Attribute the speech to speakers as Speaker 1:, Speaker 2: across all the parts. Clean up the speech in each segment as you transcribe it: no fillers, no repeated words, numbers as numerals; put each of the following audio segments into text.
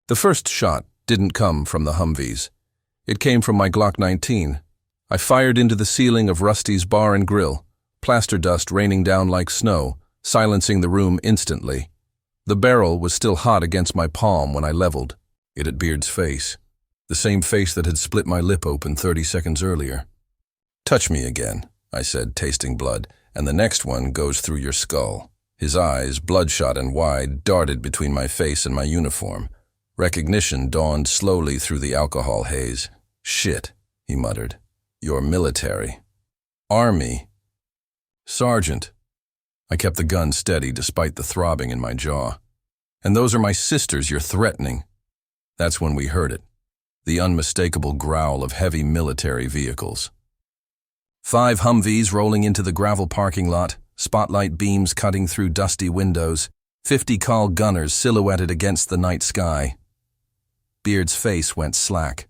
Speaker 1: The first shot didn't come from the Humvees. It came from my Glock 19. I fired into the ceiling of Rusty's bar and grill, plaster dust raining down like snow, silencing the room instantly. The barrel was still hot against my palm when I leveled it at Beard's face, the same face that had split my lip open 30 seconds earlier. "Touch me again," I said, tasting blood, "and the next one goes through your skull." His eyes, bloodshot and wide, darted between my face and my uniform. Recognition dawned slowly through the alcohol haze. "Shit," he muttered. "You're military." "Army." "Sergeant." I kept the gun steady despite the throbbing in my jaw. "And those are my sisters you're threatening." That's when we heard it, the unmistakable growl of heavy military vehicles. 5 Humvees rolling into the gravel parking lot, spotlight beams cutting through dusty windows, 50 Call gunners silhouetted against the night sky. Beard's face went slack.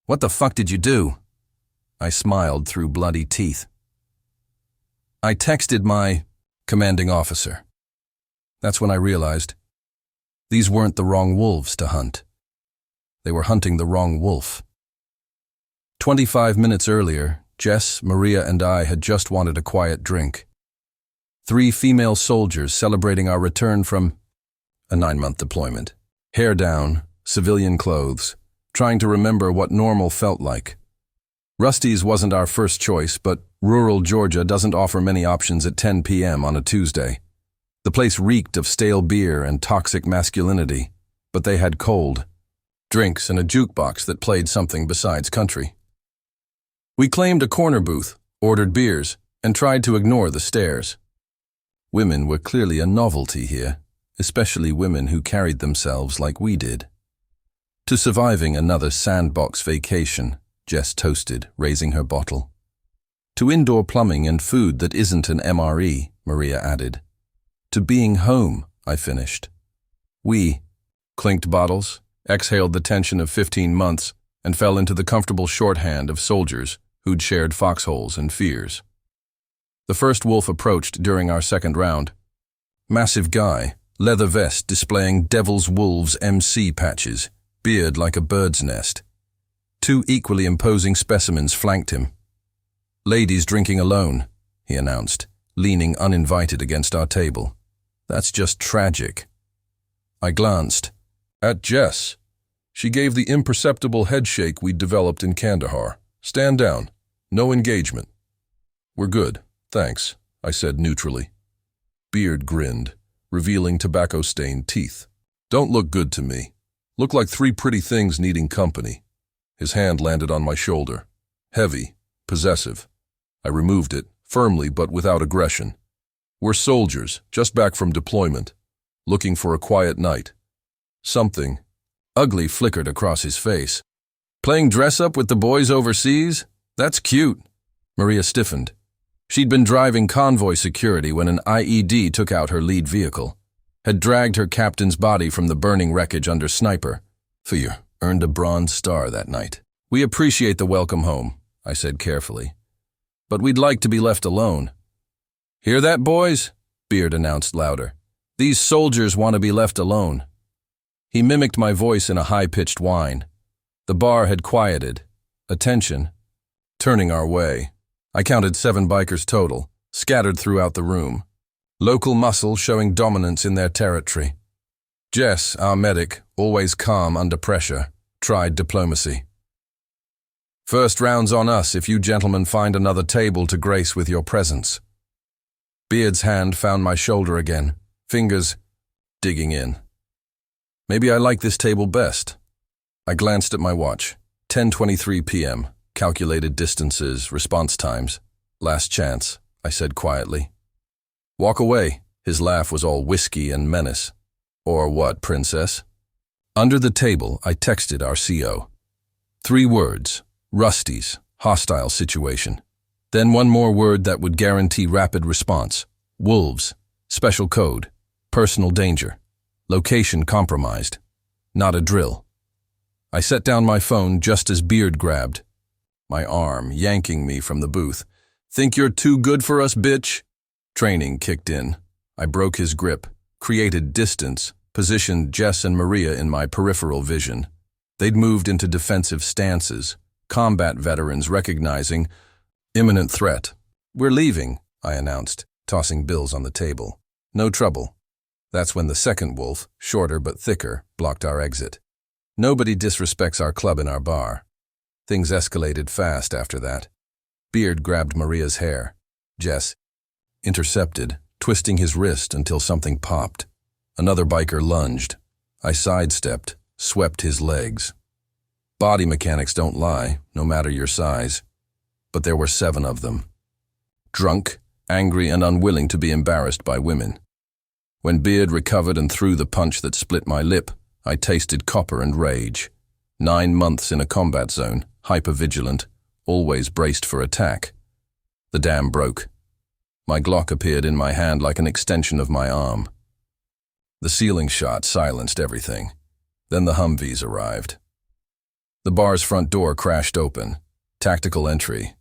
Speaker 1: "What the fuck did you do?" I smiled through bloody teeth. "I texted my commanding officer." That's when I realized these weren't the wrong wolves to hunt. They were hunting the wrong wolf. 25 minutes earlier, Jess, Maria, and I had just wanted a quiet drink. 3 female soldiers celebrating our return from a 9-month deployment. Hair down, civilian clothes, trying to remember what normal felt like. Rusty's wasn't our first choice, but rural Georgia doesn't offer many options at 10 p.m. on a Tuesday. The place reeked of stale beer and toxic masculinity, but they had cold drinks and a jukebox that played something besides country. We claimed a corner booth, ordered beers, and tried to ignore the stares. Women were clearly a novelty here, especially women who carried themselves like we did. To surviving another sandbox vacation, Jess toasted, raising her bottle. To indoor plumbing and food that isn't an MRE, Maria added. To being home, I finished. We clinked bottles, exhaled the tension of 15 months, and fell into the comfortable shorthand of soldiers who'd shared foxholes and fears. The first wolf approached during our second round. Massive guy, leather vest displaying Devil's Wolves MC patches, beard like a bird's nest. 2 equally imposing specimens flanked him. "Ladies drinking alone," he announced, leaning uninvited against our table. "That's just tragic." I glanced at Jess. She gave the imperceptible headshake we'd developed in Kandahar. "Stand down. No engagement." "We're good, thanks," I said neutrally. Beard grinned, revealing tobacco-stained teeth. "Don't look good to me. Look like 3 pretty things needing company." His hand landed on my shoulder. Heavy, possessive. I removed it, firmly but without aggression. "We're soldiers, just back from deployment, looking for a quiet night." Something ugly flickered across his face. "Playing dress-up with the boys overseas? That's cute." Maria stiffened. She'd been driving convoy security when an IED took out her lead vehicle, had dragged her captain's body from the burning wreckage under sniper. "Fear earned a Bronze Star that night." "We appreciate the welcome home," I said carefully. "But we'd like to be left alone." "Hear that, boys?" Beard announced louder. "These soldiers want to be left alone." He mimicked my voice in a high-pitched whine. The bar had quieted. Attention. Turning our way. I counted 7 bikers total, scattered throughout the room. Local muscle showing dominance in their territory. Jess, our medic, always calm under pressure, tried diplomacy. "First round's on us if you gentlemen find another table to grace with your presence." Beard's hand found my shoulder again, fingers digging in. "Maybe I like this table best." I glanced at my watch. 10:23 p.m., calculated distances, response times. "Last chance," I said quietly. "Walk away." His laugh was all whiskey and menace. "Or what, princess?" Under the table, I texted our CO. 3 words. Rusty's, hostile situation. Then 1 more word that would guarantee rapid response. Wolves, special code, personal danger, location compromised. Not a drill. I set down my phone just as Beard grabbed my arm, yanking me from the booth. "Think you're too good for us, bitch?" Training kicked in. I broke his grip, created distance, positioned Jess and Maria in my peripheral vision. They'd moved into defensive stances, combat veterans recognizing imminent threat. "We're leaving," I announced, tossing bills on the table. "No trouble." That's when the second wolf, shorter but thicker, blocked our exit. Nobody disrespects our club and our bar. Things escalated fast after that. Beard grabbed Maria's hair. Jess intercepted, twisting his wrist until something popped. Another biker lunged. I sidestepped, swept his legs. Body mechanics don't lie, no matter your size. But there were 7 of them. Drunk, angry, and unwilling to be embarrassed by women. When Beard recovered and threw the punch that split my lip, I tasted copper and rage. 9 months in a combat zone, hyper-vigilant, always braced for attack. The dam broke. My Glock appeared in my hand like an extension of my arm. The ceiling shot silenced everything. Then the Humvees arrived. The bar's front door crashed open. Tactical entry.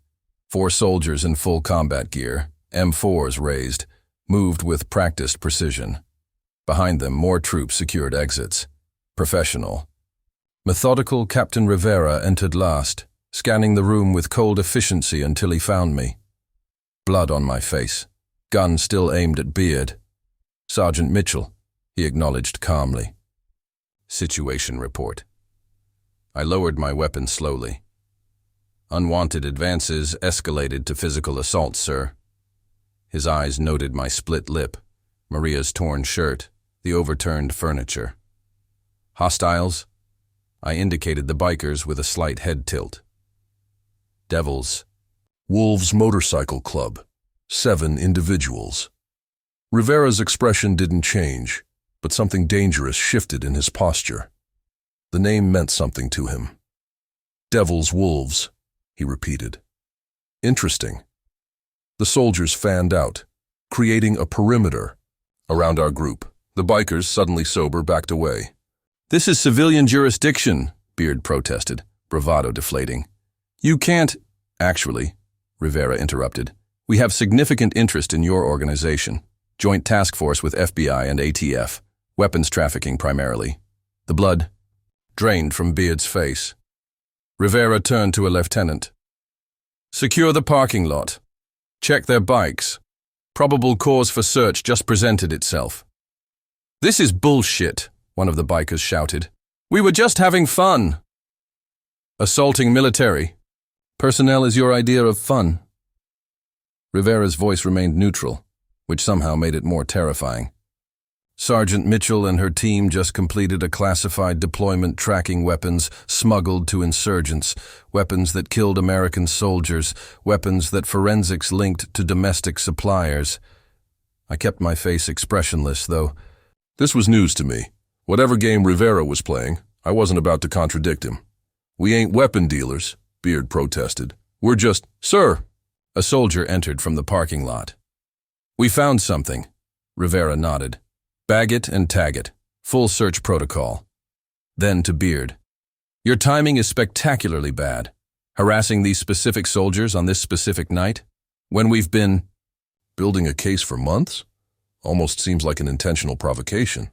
Speaker 1: 4 soldiers in full combat gear, M4s raised, moved with practiced precision. Behind them, more troops secured exits. Professional. Methodical Captain Rivera entered last, scanning the room with cold efficiency until he found me. Blood on my face. Gun still aimed at Beard. "Sergeant Mitchell," he acknowledged calmly. Situation report. I lowered my weapon slowly. "Unwanted advances escalated to physical assault, sir." His eyes noted my split lip, Maria's torn shirt, the overturned furniture. "Hostiles?" I indicated the bikers with a slight head tilt. "Devils."
Speaker 2: "Wolves Motorcycle Club. 7 individuals." Rivera's expression didn't change, but something dangerous shifted in his posture. The name meant something to him. "Devil's Wolves," he repeated. "Interesting." The soldiers fanned out, creating a perimeter around our group. The bikers, suddenly sober, backed away.
Speaker 1: "This is civilian jurisdiction," Beard protested, bravado deflating. "You can't—" "Actually," Rivera interrupted, "we have significant interest in your organization. Joint task force with FBI and ATF, weapons trafficking primarily." The blood drained from Beard's face. Rivera turned to a lieutenant. "Secure the parking lot. Check their bikes. Probable cause for search just presented itself." "This is bullshit," one of the bikers shouted. "We were just having fun." "Assaulting military personnel is your idea of fun?" Rivera's voice remained neutral, which somehow made it more terrifying. "Sergeant Mitchell and her team just completed a classified deployment tracking weapons smuggled to insurgents, weapons that killed American soldiers, weapons that forensics linked to domestic suppliers." I kept my face expressionless, though.
Speaker 2: This was news to me. Whatever game Rivera was playing, I wasn't about to contradict him. "We ain't weapon dealers," Beard protested. "We're just—" "Sir!" A soldier entered from the parking lot. "We found something." Rivera nodded. "Bag it and tag it. Full search protocol." Then to Beard. "Your timing is spectacularly bad. Harassing these specific soldiers on this specific night, when we've been—" "Building a case for months? Almost seems like an intentional provocation."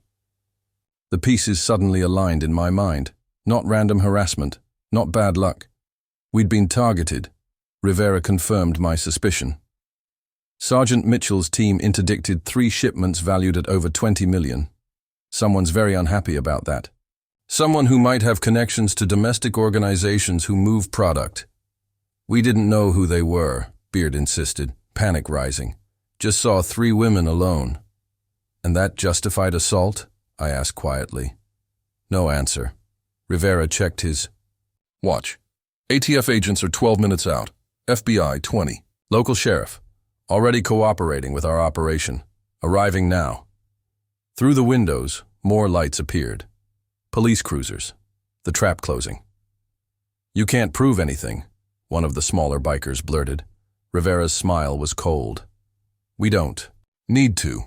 Speaker 1: The pieces suddenly aligned in my mind. Not random harassment, not bad luck. We'd been targeted. Rivera confirmed my suspicion. Sergeant Mitchell's team interdicted 3 shipments valued at over 20 million. Someone's very unhappy about that. Someone who might have connections to domestic organizations who move product. "We didn't know who they were," Beard insisted, panic rising. "Just saw 3 women alone." "And that justified assault?" I asked quietly. No answer. Rivera checked his
Speaker 2: watch. "ATF agents are 12 minutes out. FBI 20.
Speaker 1: Local sheriff. Already cooperating with our operation. Arriving now." Through the windows, more lights appeared. Police cruisers. The trap closing. "You can't prove anything," one of the smaller bikers blurted. Rivera's smile was cold. "We don't
Speaker 2: need to.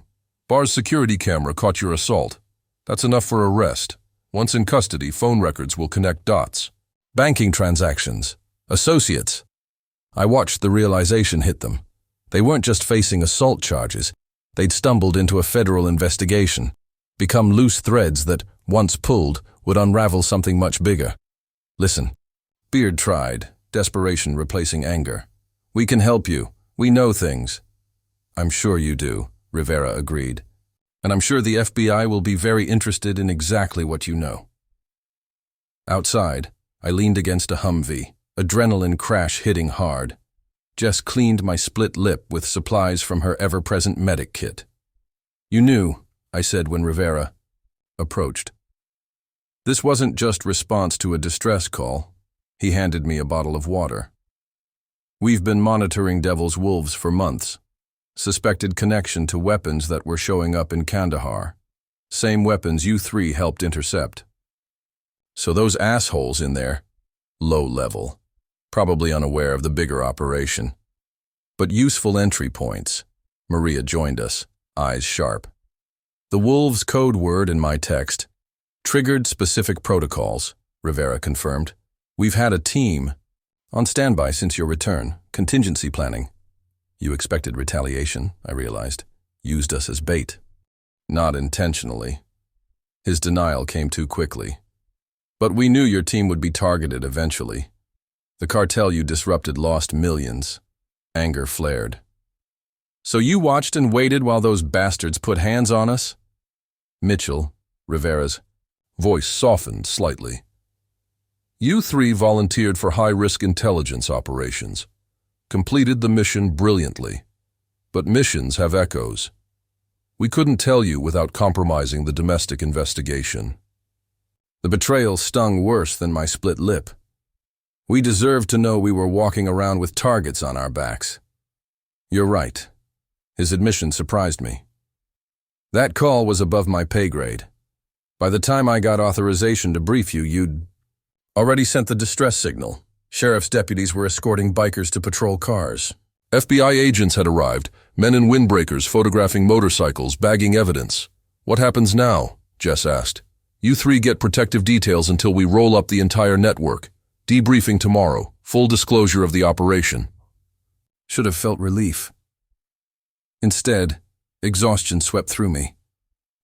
Speaker 2: Bar's security camera caught your assault. That's enough for arrest. Once in custody, phone records will connect dots."
Speaker 1: "Banking transactions. Associates." I watched the realization hit them. They weren't just facing assault charges. They'd stumbled into a federal investigation. become loose threads that, once pulled, would unravel something much bigger. Listen, Beard tried, desperation replacing anger. We can help you. We know things. I'm sure you do, Rivera agreed. And I'm sure the FBI will be very interested in exactly what you know. Outside, I leaned against a Humvee, adrenaline crash hitting hard. Jess cleaned my split lip with supplies from her ever-present medic kit. You knew, I said when Rivera approached. This wasn't just response to a distress call. He handed me a bottle of water. We've been monitoring Devil's Wolves for months. Suspected connection to weapons that were showing up in Kandahar. Same weapons you three helped intercept. So those assholes in there, low level, probably unaware of the bigger operation. But useful entry points. Maria joined us, eyes sharp. The Wolves' code word in my text. Triggered specific protocols, Rivera confirmed. We've had a team on standby since your return, contingency planning. You expected retaliation, I realized. Used us as bait. Not intentionally. His denial came too quickly. But we knew your team would be targeted eventually. The cartel you disrupted lost millions. Anger flared. So you watched and waited while those bastards put hands on us? Mitchell, Rivera's voice softened slightly. You three volunteered for high-risk intelligence operations. Completed the mission brilliantly. But missions have echoes. We couldn't tell you without compromising the domestic investigation. The betrayal stung worse than my split lip. We deserved to know we were walking around with targets on our backs. You're right. His admission surprised me. That call was above my pay grade. By the time I got authorization to brief you, you'd already sent the distress signal. Sheriff's deputies were escorting bikers to patrol cars.
Speaker 2: FBI agents had arrived, men in windbreakers photographing motorcycles, bagging evidence. What happens now? Jess asked. You three get protective details until we roll up the entire network. Debriefing tomorrow. Full disclosure of the operation.
Speaker 1: Should have felt relief. Instead, exhaustion swept through me.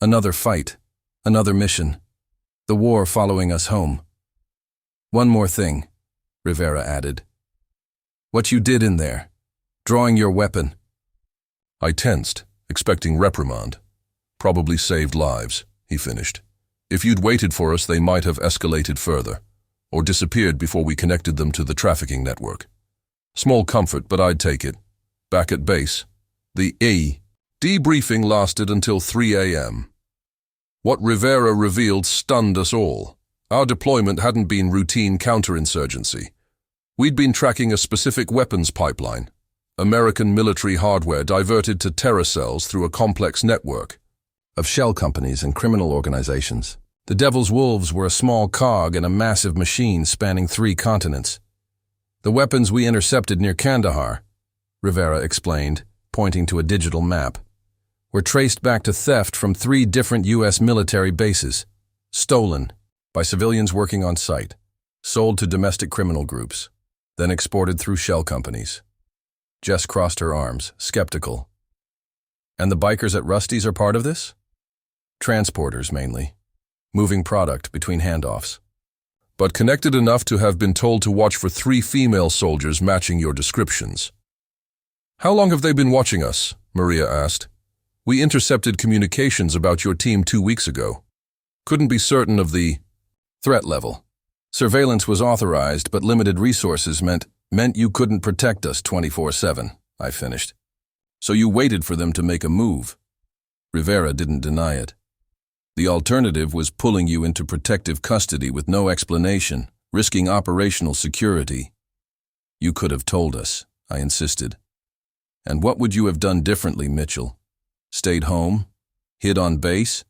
Speaker 1: Another fight. Another mission. The war following us home. One more thing, Rivera added. What you did in there. Drawing your weapon.
Speaker 2: I tensed, expecting reprimand. Probably saved lives, he finished. If you'd waited for us, they might have escalated further, or disappeared before we connected them to the trafficking network. Small comfort, but I'd take it. Back at base, the debriefing lasted until 3 a.m. What Rivera revealed stunned us all. Our deployment hadn't been routine counterinsurgency. We'd been tracking a specific weapons pipeline, American military hardware diverted to terror cells through a complex network
Speaker 1: of shell companies and criminal organizations. The Devil's Wolves were a small cog in a massive machine spanning 3 continents. The weapons we intercepted near Kandahar, Rivera explained, pointing to a digital map, were traced back to theft from 3 different U.S. military bases, stolen by civilians working on site, sold to domestic criminal groups, then exported through shell companies. Jess crossed her arms, skeptical. And the bikers at Rusty's are part of this? Transporters, mainly. Moving product between handoffs.
Speaker 2: But connected enough to have been told to watch for 3 female soldiers matching your descriptions. How long have they been watching us? Maria asked. We intercepted communications about your team 2 weeks ago. Couldn't be certain of the
Speaker 1: threat level. Surveillance was authorized, but limited resources meant you couldn't protect us 24/7, I finished. So you waited for them to make a move. Rivera didn't deny it. The alternative was pulling you into protective custody with no explanation, risking operational security. You could have told us, I insisted. And what would you have done differently, Mitchell? Stayed home? Hid on base?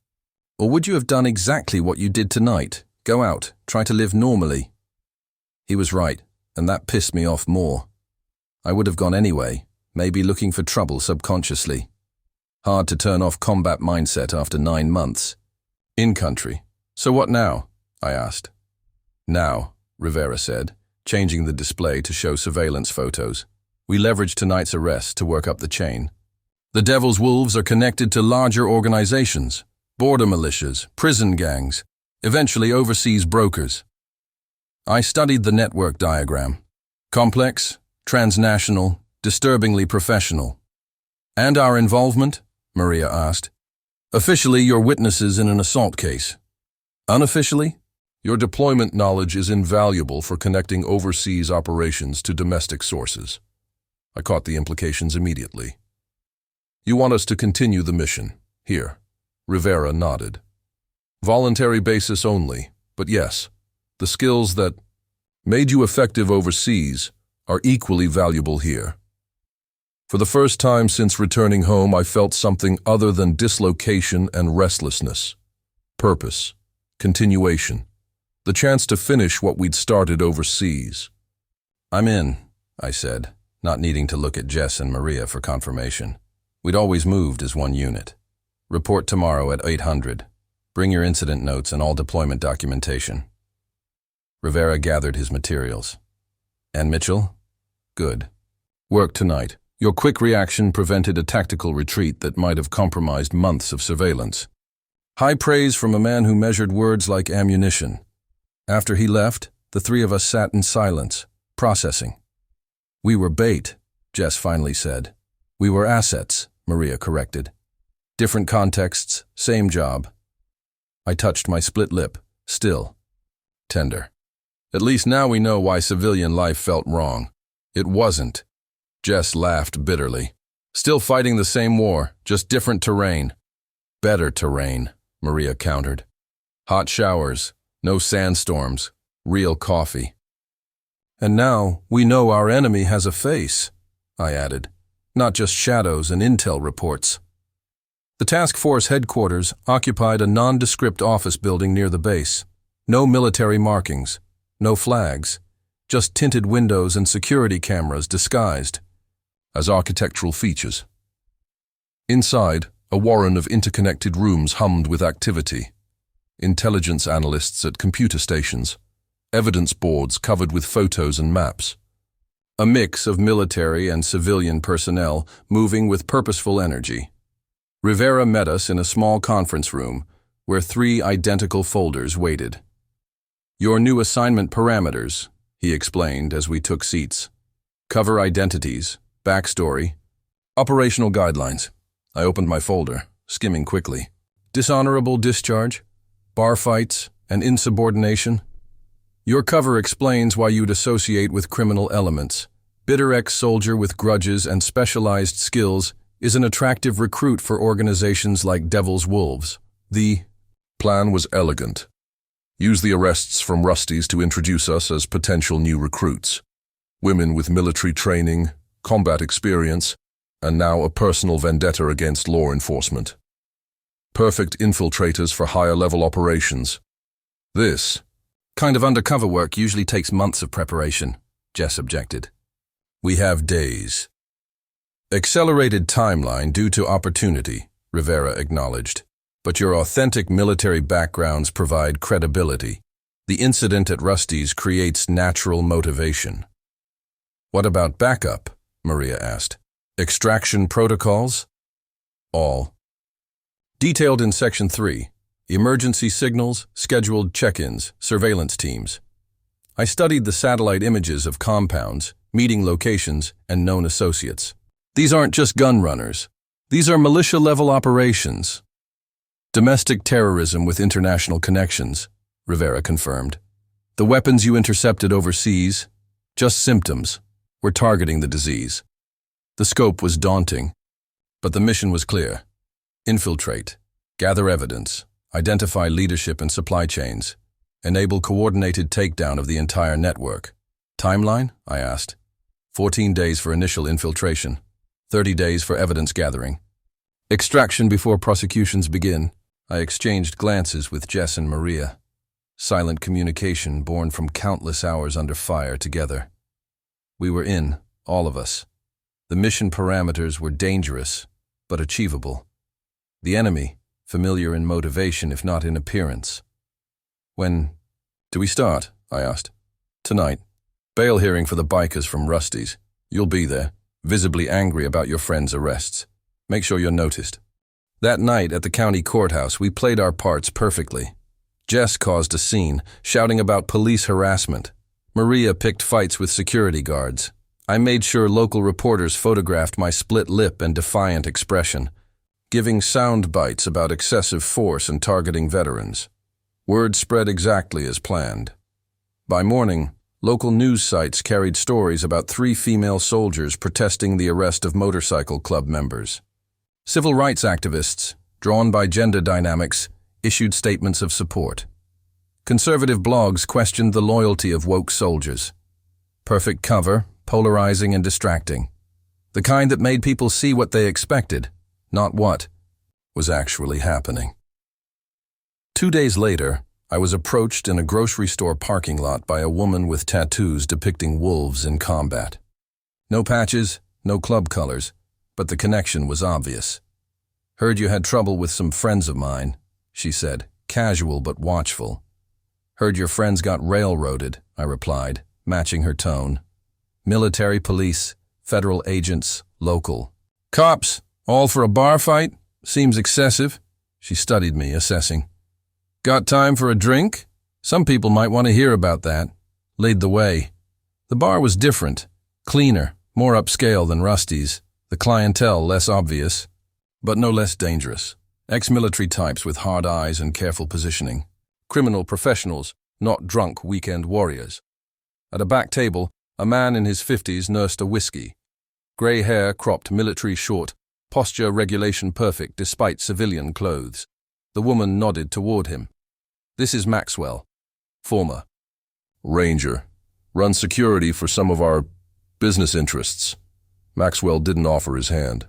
Speaker 1: Or would you have done exactly what you did tonight? Go out, try to live normally? He was right, and that pissed me off more. I would have gone anyway, maybe looking for trouble subconsciously. Hard to turn off combat mindset after 9 months. In country. So what now? I asked. Now, Rivera said, changing the display to show surveillance photos. We leveraged tonight's arrest to work up the chain. The Devil's Wolves are connected to larger organizations, border militias, prison gangs, eventually overseas brokers. I studied the network diagram. Complex, transnational, disturbingly professional. And our involvement? Maria asked. Officially, you're witnesses in an assault case. Unofficially?
Speaker 2: Your deployment knowledge is invaluable for connecting overseas operations to domestic sources. I caught the implications immediately. You want us to continue the mission. Here. Rivera nodded. Voluntary basis only, but yes, the skills that made you effective overseas are equally valuable here. For the first time since returning home, I felt something other than dislocation and restlessness. Purpose, continuation, the chance to finish what we'd started overseas.
Speaker 1: I'm in, I said, not needing to look at Jess and Maria for confirmation. We'd always moved as one unit. Report tomorrow at 800. Bring your incident notes and all deployment documentation. Rivera gathered his materials. And Mitchell? Good. Work tonight. Your quick reaction prevented a tactical retreat that might have compromised months of surveillance. High praise from a man who measured words like ammunition. After he left, the three of us sat in silence, processing. We were bait, Jess finally said. We were assets, Maria corrected. Different contexts, same job. I touched my split lip, still tender. At least now we know why civilian life felt wrong. It wasn't. Jess laughed bitterly. Still fighting the same war, just different terrain. Better terrain, Maria countered. Hot showers, no sandstorms, real coffee. And now we know our enemy has a face, I added, not just shadows and intel reports. The task force headquarters occupied a nondescript office building near the base. No military markings, no flags, just tinted windows and security cameras disguised
Speaker 2: as architectural features. Inside, a warren of interconnected rooms hummed with activity. Intelligence analysts at computer stations, evidence boards covered with photos and maps.
Speaker 1: A mix of military and civilian personnel moving with purposeful energy. Rivera met us in a small conference room where 3 identical folders waited. Your new assignment parameters, he explained as we took seats. Cover identities, backstory, operational guidelines. I opened my folder, skimming quickly. Dishonorable discharge, bar fights, and insubordination. Your cover explains why you'd associate with criminal elements. Bitter ex-soldier with grudges and specialized skills is an attractive recruit for organizations like Devil's Wolves. The
Speaker 2: plan was elegant. Use the arrests from Rusty's to introduce us as potential new recruits. Women with military training, combat experience, and now a personal vendetta against law enforcement. Perfect infiltrators for higher-level operations. This
Speaker 1: kind of undercover work usually takes months of preparation, Jess objected. We have days. Accelerated timeline due to opportunity, Rivera acknowledged. But your authentic military backgrounds provide credibility. The incident at Rusty's creates natural motivation. What about backup? Maria asked. Extraction protocols? All. Detailed in Section 3. Emergency signals, scheduled check-ins, surveillance teams. I studied the satellite images of compounds, meeting locations, and known associates. These aren't just gun runners. These are militia-level operations. Domestic terrorism with international connections, Rivera confirmed. The weapons you intercepted overseas, just symptoms. We're targeting the disease. The scope was daunting, but the mission was clear. Infiltrate, gather evidence, identify leadership and supply chains, enable coordinated takedown of the entire network. Timeline? I asked. 14 days for initial infiltration, 30 days for evidence gathering. Extraction before prosecutions begin. I exchanged glances with Jess and Maria. Silent communication born from countless hours under fire together. We were in, all of us. The mission parameters were dangerous, but achievable. The enemy, familiar in motivation if not in appearance. When do we start? I asked. Tonight. Bail hearing for the bikers from Rusty's. You'll be there, visibly angry about your friend's arrests. Make sure you're noticed. That night at the county courthouse, we played our parts perfectly. Jess caused a scene, shouting about police harassment. Maria picked fights with security guards. I made sure local reporters photographed my split lip and defiant expression, giving sound bites about excessive force and targeting veterans. Word spread exactly as planned. By morning, local news sites carried stories about 3 female soldiers protesting the arrest of motorcycle club members. Civil rights activists, drawn by gender dynamics, issued statements of support. Conservative blogs questioned the loyalty of woke soldiers. Perfect cover, polarizing and distracting. The kind that made people see what they expected, not what was actually happening. 2 days later, I was approached in a grocery store parking lot by a woman with tattoos depicting wolves in combat. No patches, no club colors, but the connection was obvious. "Heard you had trouble with some friends of mine," she said, casual but watchful. "Heard your friends got railroaded," I replied, matching her tone. "Military, police, federal agents, local. Cops, all for a bar fight? Seems excessive." She studied me, assessing. "Got time for a drink? Some people might want to hear about that." Laid the way. The bar was different, cleaner, more upscale than Rusty's, the clientele less obvious, but no less dangerous. Ex-military types with hard eyes and careful positioning. Criminal professionals, not drunk weekend warriors. At a back table, a man in his 50s nursed a whiskey. Grey hair cropped military short, posture regulation perfect despite civilian clothes. The woman nodded toward him. "This is Maxwell, former
Speaker 2: Ranger. Run security for some of our business interests." Maxwell didn't offer his hand.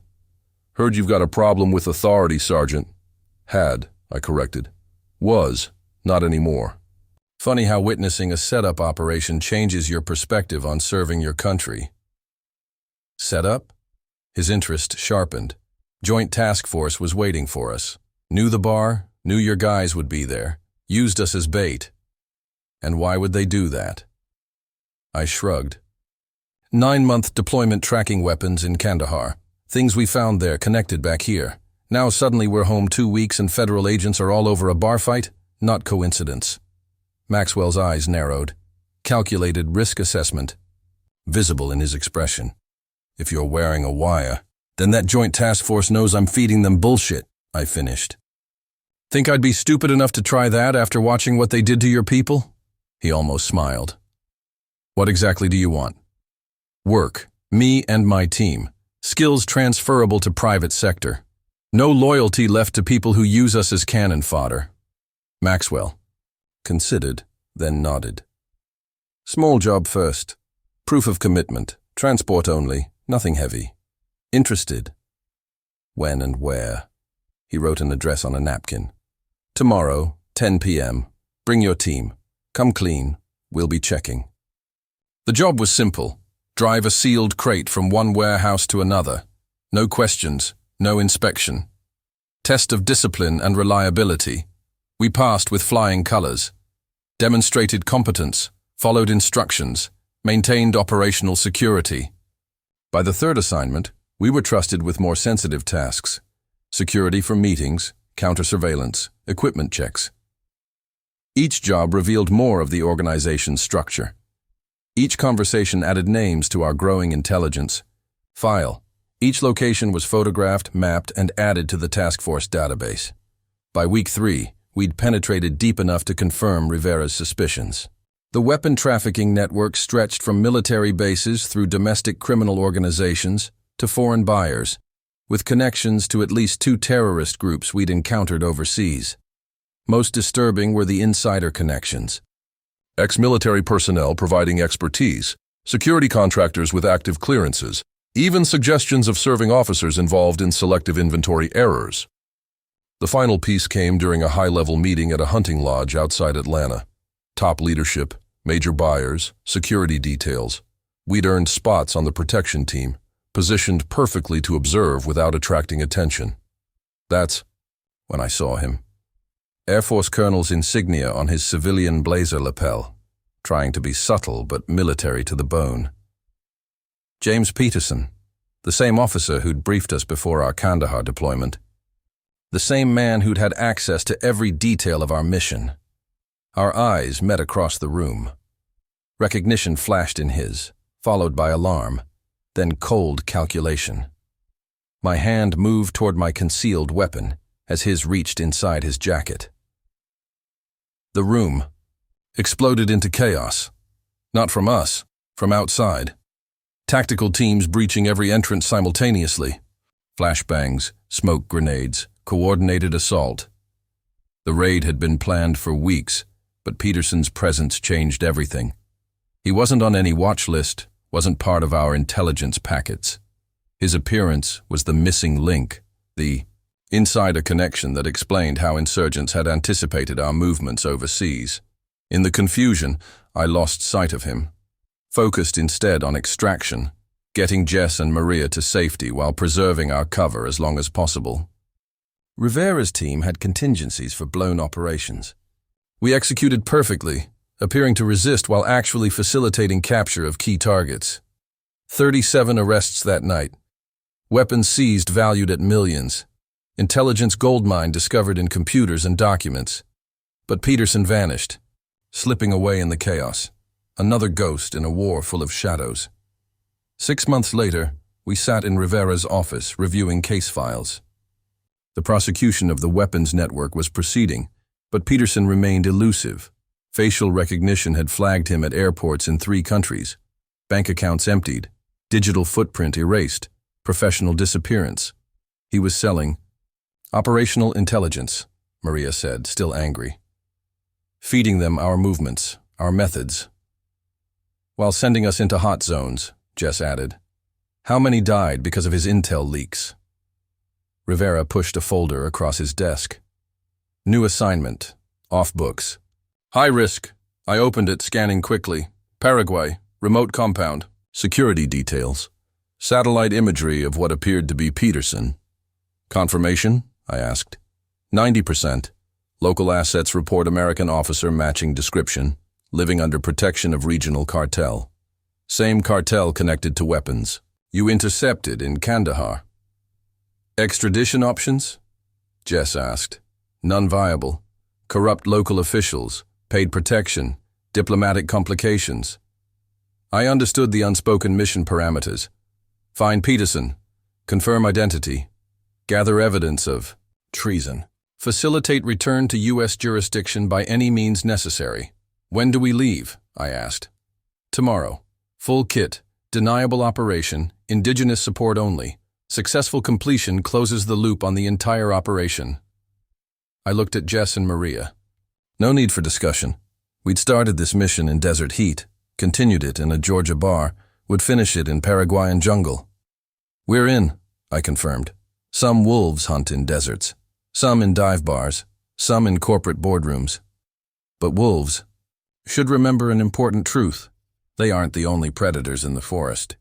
Speaker 2: "Heard you've got a problem with authority, Sergeant." "Had," I corrected. "Was, not anymore."
Speaker 1: Funny how witnessing a setup operation changes your perspective on serving your country. Setup? His interest sharpened. Joint Task Force was waiting for us. Knew the bar, knew your guys would be there, used us as bait. And why would they do that? I shrugged. 9-month deployment tracking weapons in Kandahar. Things we found there connected back here. Now suddenly we're home 2 weeks and federal agents are all over a bar fight? Not coincidence. Maxwell's eyes narrowed. Calculated risk assessment, visible in his expression. "If you're wearing a wire, then that Joint Task Force knows I'm feeding them bullshit," I finished. "Think I'd be stupid enough to try that after watching what they did to your people?" He almost smiled. "What exactly do you want?" "Work. Me and my team. Skills transferable to private sector. No loyalty left to people who use us as cannon fodder." Maxwell considered, then nodded. "Small job first. Proof of commitment. Transport only. Nothing heavy. Interested?" "When and where?" He wrote an address on a napkin. "Tomorrow, 10 p.m. Bring your team. Come clean. We'll be checking." The job was simple. Drive a sealed crate from one warehouse to another. No questions, no inspection. Test of discipline and reliability. We passed with flying colors. Demonstrated competence, followed instructions, maintained operational security. By the third assignment, we were trusted with more sensitive tasks. Security for meetings, counter-surveillance, equipment checks. Each job revealed more of the organization's structure. Each conversation added names to our growing intelligence. File. Each location was photographed, mapped, and added to the task force database. By week 3, we'd penetrated deep enough to confirm Rivera's suspicions. The weapon trafficking network stretched from military bases through domestic criminal organizations to foreign buyers, with connections to at least 2 terrorist groups we'd encountered overseas. Most disturbing were the insider connections.
Speaker 2: Ex-military personnel providing expertise, security contractors with active clearances, even suggestions of serving officers involved in selective inventory errors. The final piece came during a high-level meeting at a hunting lodge outside Atlanta. Top leadership, major buyers, security details. We'd earned spots on the protection team, positioned perfectly to observe without attracting attention. That's when I saw him. Air Force Colonel's insignia on his civilian blazer lapel, trying to be subtle but military to the bone. James Peterson, the same officer who'd briefed us before our Kandahar deployment.
Speaker 1: The same man who'd had access to every detail of our mission. Our eyes met across the room. Recognition flashed in his, followed by alarm, then cold calculation. My hand moved toward my concealed weapon as his reached inside his jacket. The room exploded into chaos. Not from us, from outside. Tactical teams breaching every entrance simultaneously. Flashbangs, smoke grenades, coordinated assault. The raid had been planned for weeks, but Peterson's presence changed everything. He wasn't on any watch list, wasn't part of our intelligence packets. His appearance was the missing link, the insider connection that explained how insurgents had anticipated our movements overseas. In the confusion, I lost sight of him, focused instead on extraction, getting Jess and Maria to safety while preserving our cover as long as possible. Rivera's team had contingencies for blown operations. We executed perfectly, appearing to resist while actually facilitating capture of key targets. 37 arrests that night. Weapons seized valued at millions. Intelligence goldmine discovered in computers and documents. But Peterson vanished, slipping away in the chaos. Another ghost in a war full of shadows. 6 months later, we sat in Rivera's office reviewing case files. The prosecution of the weapons network was proceeding, but Peterson remained elusive. Facial recognition had flagged him at airports in 3 countries. Bank accounts emptied, digital footprint erased, professional disappearance. He was selling operational intelligence, Maria said, still angry. Feeding them our movements, our methods. While sending us into hot zones, Jess added. How many died because of his intel leaks? Rivera pushed a folder across his desk. New assignment, off books. High risk. I opened it, scanning quickly. Paraguay, remote compound. Security details. Satellite imagery of what appeared to be Peterson. Confirmation? I asked. 90%. Local assets report American officer matching description, living under protection of regional cartel. Same cartel connected to weapons. You intercepted in Kandahar. Extradition options? Jess asked. None viable. Corrupt local officials, paid protection, diplomatic complications. I understood the unspoken mission parameters. Find Peterson. Confirm identity. Gather evidence of treason. Facilitate return to U.S. jurisdiction by any means necessary. When do we leave? I asked. Tomorrow. Full kit. Deniable operation. Indigenous support only. Successful completion closes the loop on the entire operation. I looked at Jess and Maria. No need for discussion. We'd started this mission in desert heat, continued it in a Georgia bar, would finish it in Paraguayan jungle. We're in, I confirmed. Some wolves hunt in deserts, some in dive bars, some in corporate boardrooms. But wolves should remember an important truth. They aren't the only predators in the forest.